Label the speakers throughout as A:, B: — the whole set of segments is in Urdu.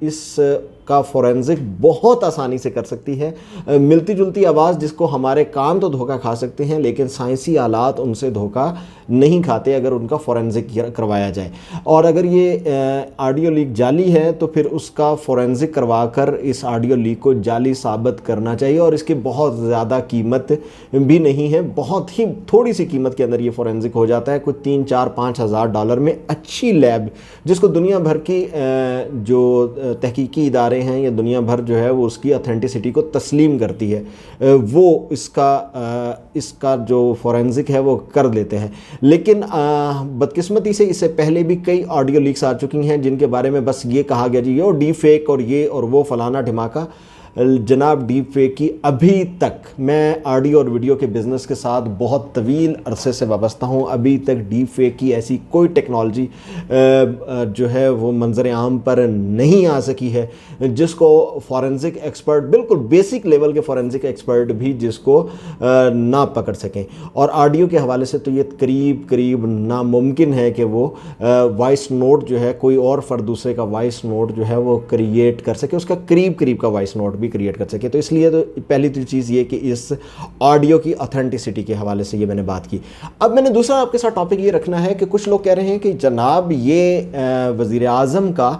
A: اس کا فورینزک بہت آسانی سے کر سکتی ہے. ملتی جلتی آواز جس کو ہمارے کان تو دھوکہ کھا سکتے ہیں لیکن سائنسی آلات ان سے دھوکہ نہیں کھاتے اگر ان کا فورینزک کروایا جائے. اور اگر یہ آڈیو لیک جعلی ہے تو پھر اس کا فورینزک کروا کر اس آڈیو لیک کو جعلی ثابت کرنا چاہیے. اور اس کی بہت زیادہ قیمت بھی نہیں ہے, بہت ہی تھوڑی سی قیمت کے اندر یہ فورینزک ہو جاتا ہے. کچھ 3-4-5 ہزار ڈالر میں اچھی لیب جس کو دنیا بھر کی جو تحقیقی ادارے ہیں یا دنیا بھر جو ہے وہ اس کی اتھینٹسٹی کو تسلیم کرتی ہے, وہ اس کا جو فورینزک ہے وہ کر لیتے ہیں. لیکن بدقسمتی سے اس سے پہلے بھی کئی آڈیو لیکس آ چکی ہیں جن کے بارے میں بس یہ کہا گیا جی یہ ڈیپ فیک اور یہ اور وہ فلانا ڈھماکا. جناب ڈیپ فیک کی ابھی تک, میں آڈیو اور ویڈیو کے بزنس کے ساتھ بہت طویل عرصے سے وابستہ ہوں, ابھی تک ڈیپ فیک کی ایسی کوئی ٹیکنالوجی جو ہے وہ منظر عام پر نہیں آ سکی ہے جس کو فورینزک ایکسپرٹ, بالکل بیسک لیول کے فورینزک ایکسپرٹ بھی جس کو نہ پکڑ سکیں. اور آڈیو کے حوالے سے تو یہ قریب ناممکن ہے کہ وہ وائس نوٹ جو ہے کوئی اور فرد دوسرے کا وائس نوٹ جو ہے وہ کریٹ کر سکے, اس کا قریب کا وائس نوٹ بھی کریٹ کر سکے. تو اس لیے تو پہلی چیز یہ کہ اس آڈیو کی اتھینٹسٹی کے حوالے سے یہ میں نے بات کی. اب میں نے دوسرا آپ کے ساتھ ٹاپک یہ رکھنا ہے کہ کچھ لوگ کہہ رہے ہیں کہ جناب یہ وزیر اعظم کا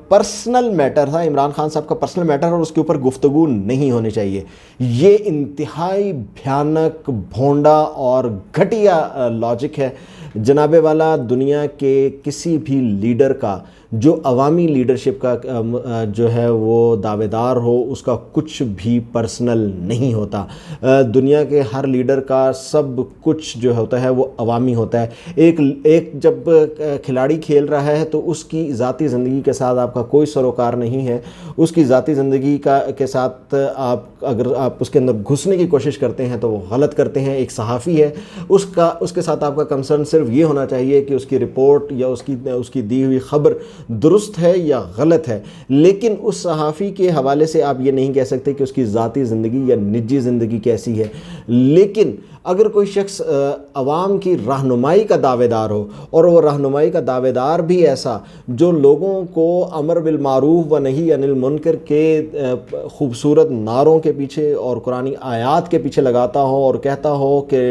A: پرسنل میٹر تھا, عمران خان صاحب کا پرسنل میٹر, اور اس کے اوپر گفتگو نہیں ہونی چاہیے. یہ انتہائی بھیانک, بھونڈا اور گھٹیا لاجک ہے جناب والا. دنیا کے کسی بھی لیڈر کا جو عوامی لیڈرشپ کا جو ہے وہ دعوے دار ہو اس کا کچھ بھی پرسنل نہیں ہوتا. دنیا کے ہر لیڈر کا سب کچھ جو ہوتا ہے وہ عوامی ہوتا ہے. ایک جب کھلاڑی کھیل رہا ہے تو اس کی ذاتی زندگی کے ساتھ آپ کا کوئی سروکار نہیں ہے. اس کی ذاتی زندگی کے ساتھ اگر آپ اس کے اندر گھسنے کی کوشش کرتے ہیں تو وہ غلط کرتے ہیں. ایک صحافی ہے, اس کے ساتھ آپ کا کنسرن صرف یہ ہونا چاہیے کہ اس کی رپورٹ یا اس کی دی ہوئی خبر درست ہے یا غلط ہے. لیکن اس صحافی کے حوالے سے آپ یہ نہیں کہہ سکتے کہ اس کی ذاتی زندگی یا نجی زندگی کیسی ہے. لیکن اگر کوئی شخص عوام کی رہنمائی کا دعوے دار ہو, اور وہ رہنمائی کا دعوے دار بھی ایسا جو لوگوں کو امر بالمعروف و نہی عن المنکر کے خوبصورت نعروں کے پیچھے اور قرآنی آیات کے پیچھے لگاتا ہو اور کہتا ہو کہ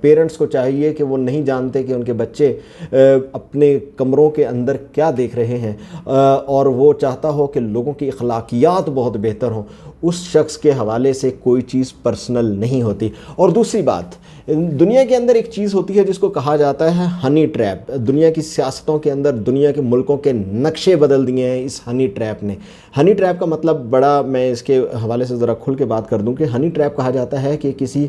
A: پیرنٹس کو چاہیے کہ وہ نہیں جانتے کہ ان کے بچے اپنے کمروں کے اندر کیا دیکھ رہے ہیں, اور وہ چاہتا ہو کہ لوگوں کی اخلاقیات بہت بہتر ہوں, اس شخص کے حوالے سے کوئی چیز پرسنل نہیں ہوتی. اور دوسری بات, دنیا کے اندر ایک چیز ہوتی ہے جس کو کہا جاتا ہے ہنی ٹریپ. دنیا کی سیاستوں کے اندر دنیا کے ملکوں کے نقشے بدل دیے ہیں اس ہنی ٹریپ نے. ہنی ٹریپ کا مطلب بڑا, میں اس کے حوالے سے ذرا کھل کے بات کر دوں کہ ہنی ٹریپ کہا جاتا ہے کہ کسی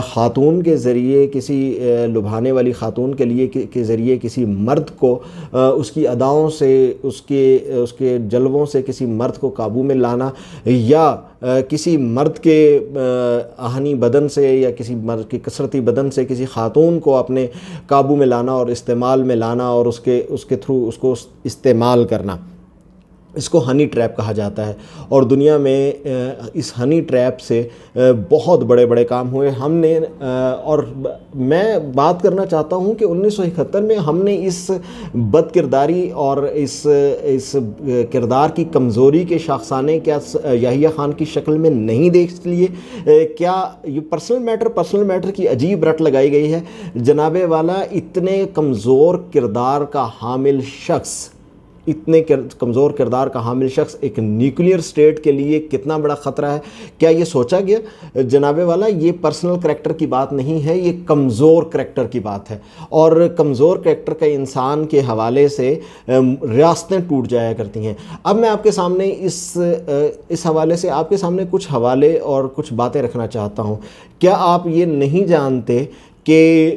A: خاتون کے ذریعے, کسی لبھانے والی خاتون کے ذریعے کسی مرد کو اس کی اداؤں سے, اس کے جلووں سے کسی مرد کو قابو میں لانا, یا کسی مرد کے آہنی بدن سے یا کسی مرد کی کثرتی بدن سے کسی خاتون کو اپنے قابو میں لانا اور استعمال میں لانا اور اس کے تھرو اس کو استعمال کرنا, اس کو ہنی ٹریپ کہا جاتا ہے. اور دنیا میں اس ہنی ٹریپ سے بہت بڑے بڑے کام ہوئے. ہم نے, اور میں بات کرنا چاہتا ہوں کہ 1971 میں ہم نے اس بد کرداری اور اس کردار کی کمزوری کے شاخسانے کیا یحییٰ خان کی شکل میں نہیں دیکھ لیے؟ کیا یہ پرسنل میٹر کی عجیب رٹ لگائی گئی ہے؟ جناب والا, اتنے کمزور کردار کا حامل شخص ایک نیوکلیئر سٹیٹ کے لیے کتنا بڑا خطرہ ہے. کیا یہ سوچا گیا؟ جناب والا, یہ پرسنل کریکٹر کی بات نہیں ہے, یہ کمزور کریکٹر کی بات ہے. اور کمزور کریکٹر کا انسان کے حوالے سے ریاستیں ٹوٹ جایا کرتی ہیں. اب میں آپ کے سامنے اس حوالے سے آپ کے سامنے کچھ حوالے اور کچھ باتیں رکھنا چاہتا ہوں. کیا آپ یہ نہیں جانتے کہ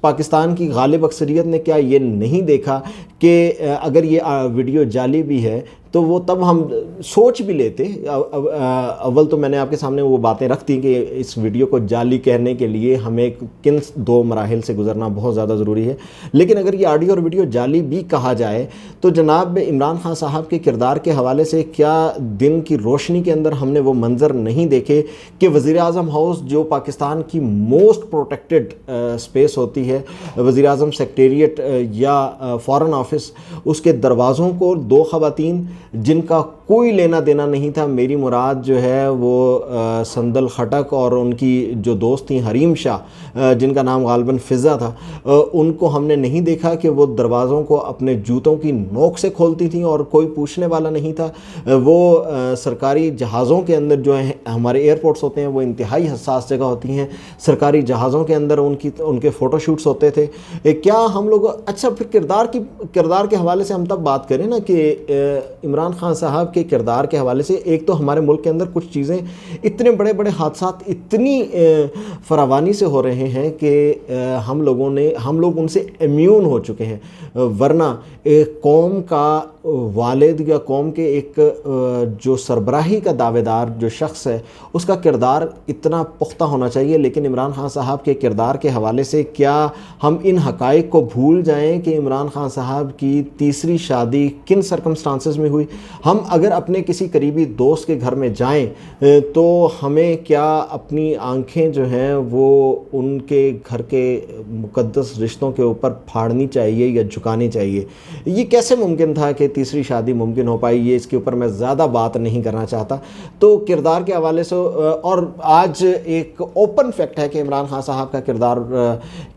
A: پاکستان کی غالب اکثریت نے کیا یہ نہیں دیکھا کہ اگر یہ ویڈیو جعلی بھی ہے تو وہ تب ہم سوچ بھی لیتے. اول تو میں نے آپ کے سامنے وہ باتیں رکھ دی کہ اس ویڈیو کو جعلی کہنے کے لیے ہمیں کن 2 مراحل سے گزرنا بہت زیادہ ضروری ہے. لیکن اگر یہ آڈیو اور ویڈیو جعلی بھی کہا جائے تو جناب عمران خان صاحب کے کردار کے حوالے سے کیا دن کی روشنی کے اندر ہم نے وہ منظر نہیں دیکھے کہ وزیر اعظم ہاؤس جو پاکستان کی موسٹ پروٹیکٹڈ اسپیس ہوتی ہے, وزیر اعظم سیکریٹریٹ یا فارن آفس, اس کے دروازوں کو 2 خواتین جن کا کوئی لینا دینا نہیں تھا, میری مراد جو ہے وہ سندل خٹک اور ان کی جو دوست تھیں حریم شاہ جن کا نام غالباً فضا تھا, ان کو ہم نے نہیں دیکھا کہ وہ دروازوں کو اپنے جوتوں کی نوک سے کھولتی تھیں اور کوئی پوچھنے والا نہیں تھا. وہ سرکاری جہازوں کے اندر جو ہیں ہمارے ایئرپورٹس ہوتے ہیں وہ انتہائی حساس جگہ ہوتی ہیں, سرکاری جہازوں کے اندر ان کے فوٹو شوٹس ہوتے تھے. کیا ہم لوگ اچھا پھر کردار کے حوالے سے ہم تب بات کریں نا کہ عمران خان صاحب کے کردار کے حوالے سے ایک تو ہمارے ملک کے اندر کچھ چیزیں اتنے بڑے بڑے حادثات اتنی فراوانی سے ہو رہے ہیں کہ ہم لوگ ان سے امیون ہو چکے ہیں, ورنہ ایک قوم کا والد یا قوم کے ایک جو سربراہی کا دعوے دار جو شخص ہے اس کا کردار اتنا پختہ ہونا چاہیے. لیکن عمران خان صاحب کے کردار کے حوالے سے کیا ہم ان حقائق کو بھول جائیں کہ عمران خان صاحب کی تیسری شادی کن سرکمسٹانسز میں ہوئی؟ ہم اگر اپنے کسی قریبی دوست کے گھر میں جائیں تو ہمیں کیا اپنی آنکھیں جو ہیں وہ ان کے گھر کے مقدس رشتوں کے اوپر پھاڑنی چاہیے یا جھکانی چاہیے؟ یہ کیسے ممکن تھا کہ تیسری شادی ممکن ہو پائی؟ یہ اس کے اوپر میں زیادہ بات نہیں کرنا چاہتا. تو کردار کے حوالے سے اور آج ایک اوپن فیکٹ ہے کہ عمران خان صاحب کا کردار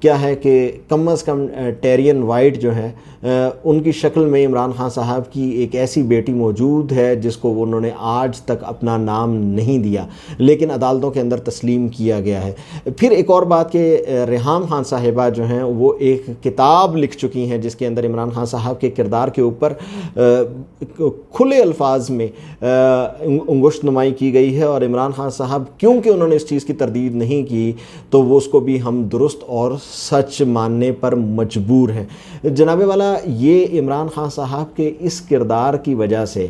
A: کیا ہے کہ کم از کم ٹیرین وائٹ جو ہے ان کی شکل میں عمران خان صاحب کی ایک ایسی بیٹی موجود ہے جس کو انہوں نے آج تک اپنا نام نہیں دیا لیکن عدالتوں کے اندر تسلیم کیا گیا ہے. پھر ایک اور بات کہ ریحام خان صاحبہ جو ہیں وہ ایک کتاب لکھ چکی ہیں جس کے اندر عمران خان صاحب کے کردار کے اوپر کھلے الفاظ میں انگشت نمائی کی گئی ہے, اور عمران خان صاحب کیونکہ انہوں نے اس چیز کی تردید نہیں کی تو وہ اس کو بھی ہم درست اور سچ ماننے پر مجبور ہیں. جناب والا, یہ عمران خان صاحب کے اس کردار کی وجہ سے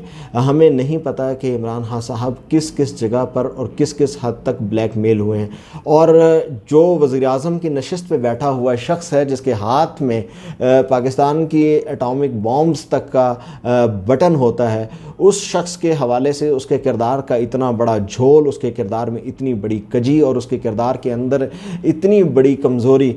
A: ہمیں نہیں پتا کہ عمران خان صاحب کس جگہ پر اور کس حد تک بلیک میل ہوئے ہیں, اور جو وزیر اعظم کی نشست پہ بیٹھا ہوا شخص ہے جس کے ہاتھ میں پاکستان کی ایٹامک بامز تک کا بٹن ہوتا ہے, اس شخص کے حوالے سے اس کے کردار کا اتنا بڑا جھول, اس کے کردار میں اتنی بڑی کجی اور اس کے کردار کے اندر اتنی بڑی کمزوری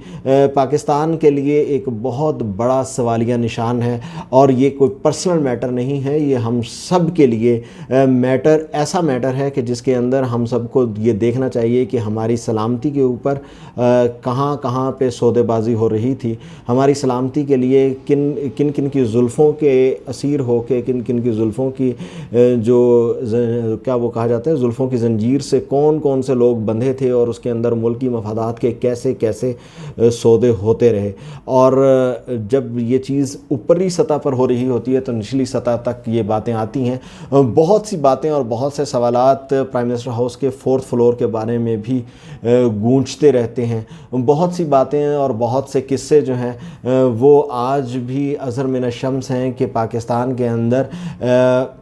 A: پاکستان کے لیے ایک بہت بڑا سوالیہ نشان ہے. اور یہ کوئی پرسنل میٹر نہیں ہے, یہ ہم سب کے لیے ایسا میٹر ہے کہ جس کے اندر ہم سب کو یہ دیکھنا چاہیے کہ ہماری سلامتی کے اوپر کہاں پہ سودے بازی ہو رہی تھی, ہماری سلامتی کے لیے کن کی زلفوں کے اسیر ہو کے کن کی زلفوں کی جو کیا وہ کہا جاتا ہے زلفوں کی زنجیر سے کون سے لوگ بندھے تھے اور اس کے اندر ملکی مفادات کے کیسے سودے ہوتے رہے. اور جب یہ چیز اوپری سطح پر ہو رہی ہوتی ہے تو نچلی سطح تک یہ باتیں آتی ہیں. بہت سی باتیں اور بہت سے سوالات پرائم منسٹر ہاؤس کے 4th فلور کے بارے میں بھی گونجتے رہتے ہیں. بہت سی باتیں اور بہت سے قصے جو ہیں وہ آج بھی اظہر من الشمس ہیں کہ پاکستان کے اندر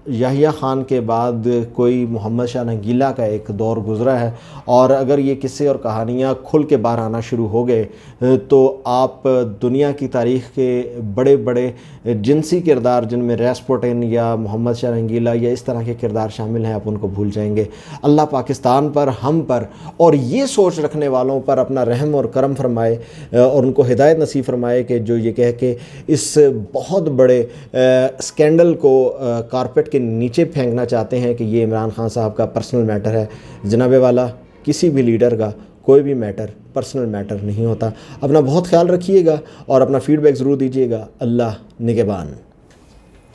A: یحییٰ خان کے بعد کوئی محمد شاہ ننگیلا کا ایک دور گزرا ہے, اور اگر یہ قصے اور کہانیاں کھل کے باہر آنا شروع ہو گئے تو آپ دنیا کی تاریخ کے بڑے بڑے جنسی کردار جن میں ریسپوٹن یا محمد شاہ ننگیلا یا اس طرح کے کردار شامل ہیں آپ ان کو بھول جائیں گے. اللہ پاکستان پر, ہم پر اور یہ سوچ رکھنے والوں پر اپنا رحم اور کرم فرمائے اور ان کو ہدایت نصیب فرمائے کہ جو یہ کہہ کے اس بہت بڑے اسکینڈل کو کارپیٹ کے نیچے پھینکنا چاہتے ہیں کہ یہ عمران خان صاحب کا پرسنل میٹر ہے. جناب والا, کسی بھی لیڈر کا کوئی بھی میٹر پرسنل میٹر نہیں ہوتا. اپنا بہت خیال رکھیے گا اور اپنا فیڈ بیک ضرور دیجیے گا. اللہ نگہبان.